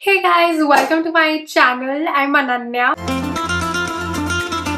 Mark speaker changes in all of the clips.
Speaker 1: Hey guys, welcome to my channel. I'm Ananya.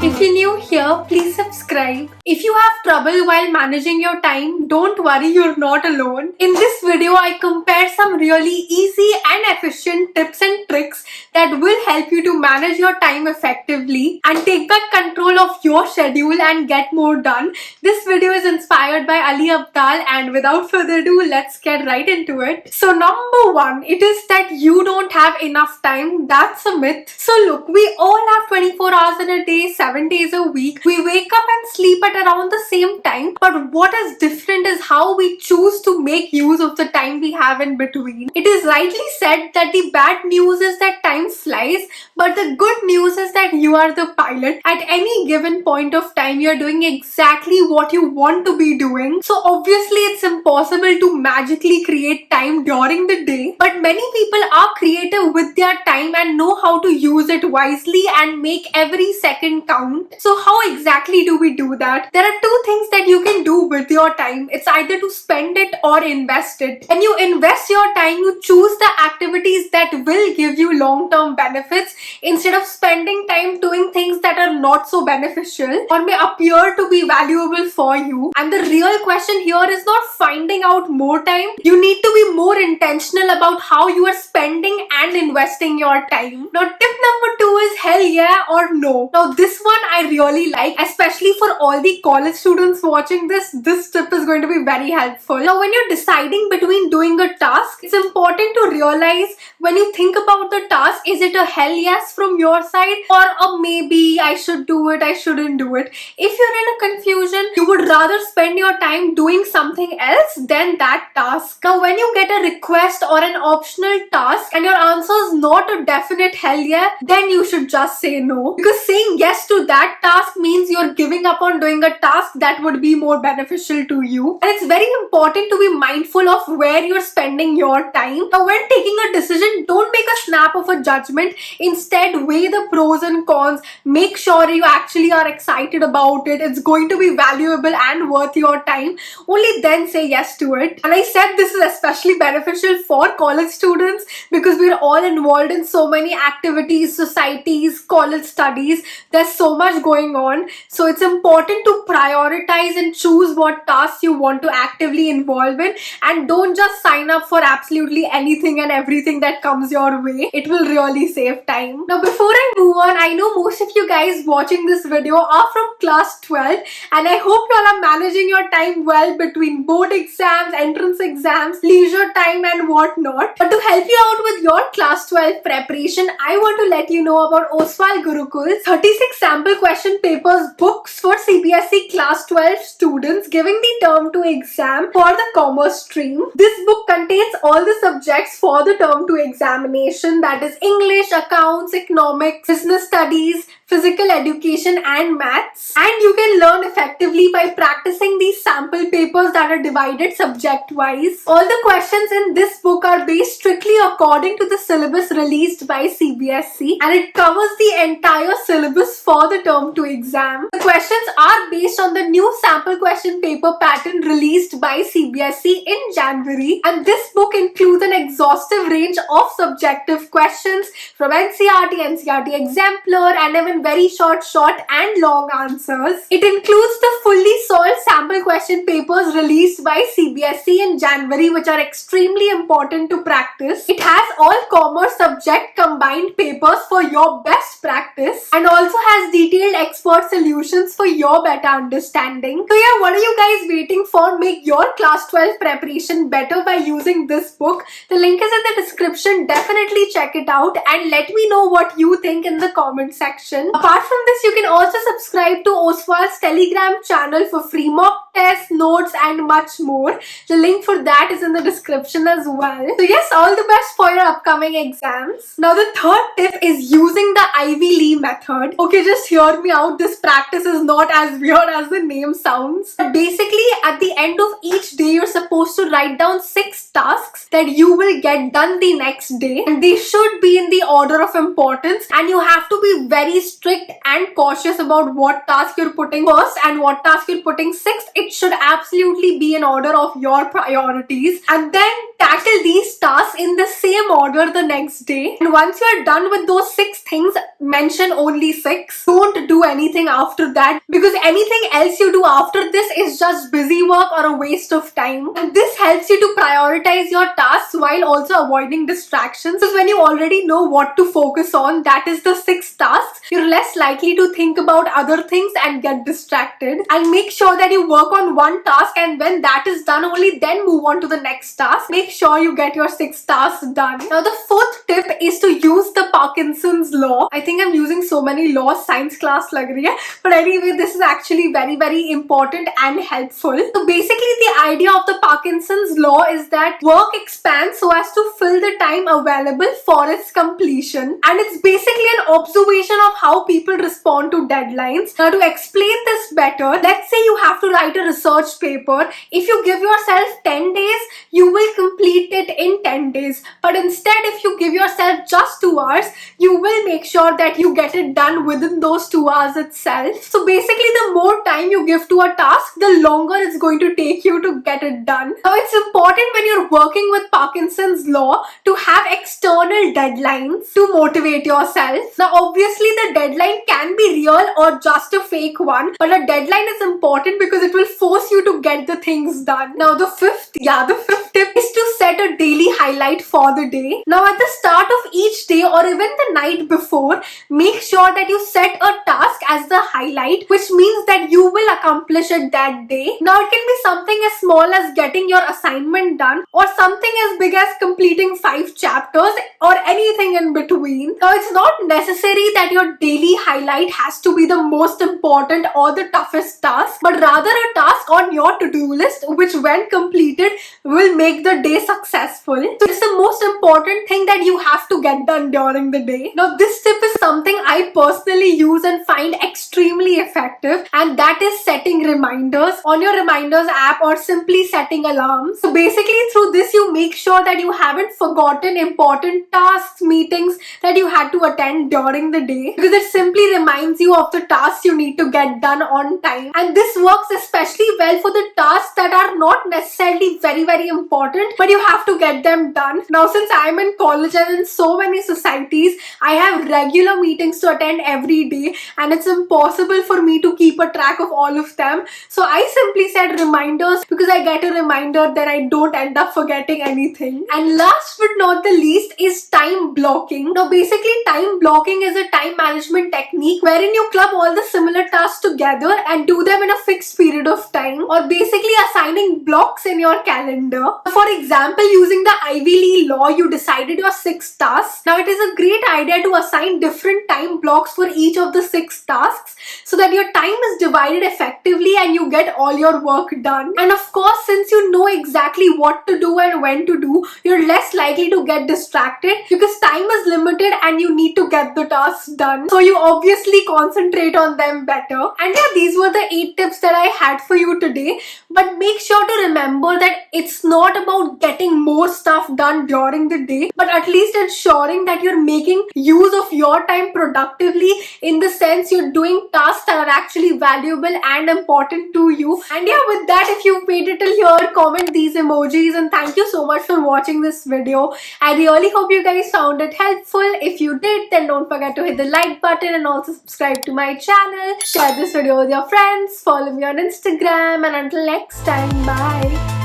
Speaker 1: If you're new here, please subscribe. If you have trouble while managing your time, don't worry, you're not alone. In this video, I compare some really easy and efficient tips and tricks that will help you to manage your time effectively and take back control of your schedule and get more done. This video is inspired by Ali Abdal, and without further ado, let's get right into it. So number one, it is that you don't have enough time. That's a myth. So look, we all have 24 hours in a day, 7 days a week. We wake up and sleep at around the same time, but what is different is how we choose to make use of the time we have in between. It is rightly said that the bad news is that time flies, but the good news is that you are the pilot. At any given point of time, you're doing exactly what you want to be doing. So obviously it's impossible to magically create time during the day, but many people are creative with their time and know how to use it wisely and make every second count. So how exactly do we do that? There are two things that you can do with your time. It's either to spend it or invest it. When you invest your time, you choose the activities that will give you long-term benefits instead of spending time doing things that are not so beneficial or may appear to be valuable for you. And the real question here is not finding out more time. You need to be more intentional about how you are spending and investing your time. Now, tip number 2 is hell yeah or no. Now, this one I really like, especially for all the college students watching this. This tip is going to be very helpful. Now, when you're deciding between doing a task, it's important to realize when you think about the task, is it a hell yes from your side or a maybe I should do it, I shouldn't do it. If you're in a confusion, you would rather spend your time doing something else than that task. Now, when you get a request or an optional task and your answer is not a definite hell yeah, then you should just say no. Because saying yes to that task means you're giving up on doing a task that would be more beneficial to you. And it's very important to be mindful of where you're spending your time. Now, when taking a decision, don't make a snap of a judgment. Instead, weigh the pros and cons. Make sure you actually are excited about it. It's going to be valuable and worth your time. Only then say yes to it. And I said this is especially beneficial for college students because we're all involved in so many activities, societies, college studies. There's so much going on. So it's important to prioritize and choose what tasks you want to actively involve in, and don't just sign up for absolutely anything and everything that comes your way. It will really save time. Now, before I move on, I know most of you guys watching this video are from class 12, and I hope you all are managing your time well between board exams, entrance exams, leisure time and whatnot. But to help you out with your class 12 preparation, I want to let you know about Oswal Gurukul's 36 sample question papers books for CBSE class 12 students giving the term 2 exam for the commerce stream. This book contains all the subjects for the term 2 examination, that is English, accounts, economics, business studies, physical education and maths, and you can learn effectively by practicing these sample papers that are divided subject wise. All the questions in this book are based strictly according to the syllabus released by CBSE, and it covers the entire syllabus for the term 2 exam. The questions are based on the new sample question paper pattern released by CBSE in January, and this book includes an exhaustive range of subjective questions from NCERT, NCERT exemplar, and even very short and long answers. It includes the fully solved sample question papers released by CBSE in January, which are extremely important to practice. It has all commerce subject combined papers for your best practice and also has detailed expert solutions for your better understanding. So yeah, what are you guys waiting for? Make your class 12 preparation better by using this book. The link is in the description. Definitely check it out and let me know what you think in the comment section. Apart from this, you can also subscribe to Oswal's Telegram channel for free mock tests, notes and much more. The link for that is in the description as well. So yes, all the best for your upcoming exams. Now, the third tip is using the Ivy Lee method. Okay, just hear me out. This practice is not as weird as the name sounds. But basically, at the end of each day, you're supposed to write down 6 tasks that you will get done the next day, and they should be in the order of importance, and you have to be very strict and cautious about what task you're putting first and what task you're putting sixth. It should absolutely be in order of your priorities, and then tackle these tasks in the same order the next day. And once you are done with those 6 things, mention only 6. Don't do anything after that, because anything else you do after this is just busy work or a waste of time. And this helps you to prioritize your tasks while also avoiding distractions, because when you already know what to focus on, that is the 6 tasks, you're less likely to think about other things and get distracted. And make sure that you work on one task, and when that is done, only then move on to the next task. Make sure you get your 6 tasks done. Now the 4th tip is to use the Parkinsons Law. I think I'm using so many laws, science class lag rahi hai. But anyway, this is actually very important and helpful. So basically the idea of the Parkinsons Law is that work expands so as to fill the time available for its completion. And it's basically an observation of how people respond to deadlines. Now to explain this better, let's say you have to write a research paper. If you give yourself 10 days, you will complete it in 10 days. But instead, if you give yourself just 2 hours, you will make sure that you get it done within those 2 hours itself. So basically, the more time you give to a task, the longer it's going to take you to get it done. Now it's important when you're working with Parkinson's Law to have external deadlines to motivate yourself. Now obviously the deadline can be real or just a fake one, but a deadline is important because it will force you to get the things done. Now the fifth tip is to set a daily highlight for the day. Now at the start of each day or even the night before, make sure that you set a task as the highlight, which means that you will accomplish it that day. Now it can be something as small as getting your assignment done, or something as big as completing 5 chapters, or anything in between. Now it's not necessary that your daily highlight has to be the most important or the toughest task, but rather a task on your to-do list which when completed will make the day successful. So it's the most important thing that you have to get done during the day. Now this tip is something I personally use and find extremely effective, and that is setting reminders on your reminders app or simply setting alarms. So basically through this you make sure that you haven't forgotten important tasks, meetings that you had to attend during the day, because it simply reminds you of the tasks you need to get done on time. And this works especially well for the tasks that are not necessarily very important, but you have to get them done. Now since I'm in college and in so many societies, I have regular meetings to attend every day, and it's impossible for me to keep a track of all of them. So I simply set reminders, because I get a reminder that I don't end up forgetting anything. And last but not the least is time blocking. Now basically time blocking is a time management technique wherein you club all the similar tasks together and do them in a fixed period of time, or basically assigning blocks in your calendar. For example, using the Ivy Lee law, you decided your 6 tasks. Now it is a great idea to assign different time blocks for each of the 6 tasks so that your time is divided effectively and you get all your work done. And of course, since you know exactly what to do and when to do, you're less likely to get distracted because time is limited and you need to get the tasks done. So you obviously concentrate on them better. And yeah, these were the 8 tips that I had for you today. But make sure to remember that it's not about getting more stuff done during the day, but at least ensuring that you're making use of your time productively, in the sense you're doing tasks that are actually valuable and important to you. And yeah, with that, if you've made it till here, comment these emojis, and thank you so much for watching this video. I really hope you guys found it helpful. If you did, then don't forget to hit the like button and also subscribe to my channel. Share this video with your friends, follow me on Instagram, and until next time, bye.